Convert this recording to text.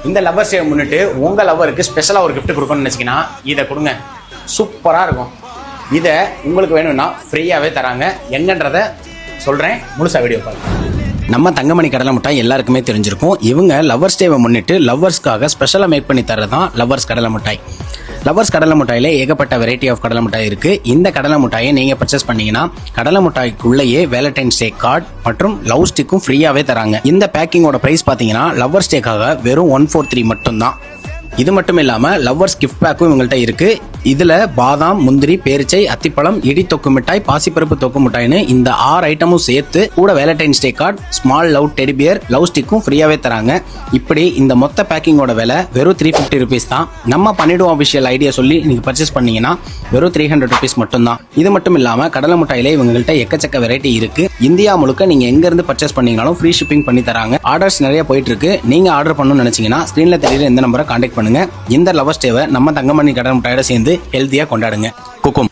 இந்த lovers day முன்னிட்டு உங்கள் லவ்வருக்கு ஸ்பெஷலாக ஒரு கிஃப்ட் கொடுக்கணும்னு நினச்சிங்கன்னா இதை கொடுங்க. சூப்பராக இருக்கும். இதை உங்களுக்கு வேணும்னா ஃப்ரீயாகவே தராங்க. எங்கன்றதை சொல்கிறேன், முழுசாக வீடியோ பாருங்க. நம்ம தங்கமணி கடலை மிட்டாய் எல்லாருக்குமே தெரிஞ்சிருக்கும். இவங்க லவ்வர்ஸ் டேவை முன்னிட்டு லவ்வர்ஸ்க்காக ஸ்பெஷலாக மேக் பண்ணி தரது தான் லவ்வர்ஸ் கடலை மிட்டாய். லவ்வர்ஸ் கடலை மிட்டாயில ஏகப்பட்ட வெரைட்டி ஆஃப் கடலை மிட்டாய் இருக்கு. இந்த கடலை மிட்டாயை நீங்க பர்ச்சேஸ் பண்ணீங்கன்னா கடலை மிட்டாய்க்குள்ளேயே வேலண்டைன்ஸ் டே கார்டு மற்றும் லவ் ஸ்டிக்கும் ஃப்ரீயாவே தராங்க. இந்த பேக்கிங்கோட பிரைஸ் பாத்தீங்கன்னா லவ்வர்ஸ் டேக்காக வெறும் 143 மட்டும் தான். இது மட்டும் இல்லாம லவ்வர்ஸ் கிஃப்ட் பேக்கும் இவங்கள்ட்ட இருக்கு. இதுல பாதாம், முந்திரி, பேரிச்சை, அத்திப்பழம், இடி தொக்கு மிட்டாய், பாசிப்பருப்பு தொக்கு மிட்டாய்னு இந்த 6 ஐட்டமும் சேர்த்து கூட Valentine's day card, small love teddy bear, love ஸ்டிக்கும் ஃப்ரீயாவே தராங்க. இப்படி இந்த மொத்த பேக்கிங்கோட விலை வெறும் 350 rupees தான். நம்ம பண்ணிடுவோம் அபிஷியல் ஐடியா சொல்லி நீங்க பர்ச்சேஸ் பண்ணீங்கன்னா வெறும் 300 rupees மட்டும் தான். இது மட்டும் இல்லாம கடலை மிட்டாயில இவங்கள்ட்ட எக்கச்சக்க வெரைட்டி இருக்கு. இந்தியா முழுக்க நீங்க எங்க இருந்து பர்ச்சேஸ் பண்ணீங்கனாலும் ஃப்ரீ ஷிப்பிங் பண்ணி தராங்க. ஆர்டர்ஸ் நிறைய போயிட்டு இருக்கு. நீங்க ஆர்டர் பண்ணணும்னு நினைச்சீங்கன்னா ஸ்கிரீன்ல தெரியுற இந்த நம்பரை கான்டாக்ட் பண்ணுங்க. இந்த லவ்வர்ஸ் டேவை நம்ம தங்கமணி கடலை மிட்டாயோட சேர்ந்து ஹெல்த்தியா கொண்டாடுங்க. குக்கும்.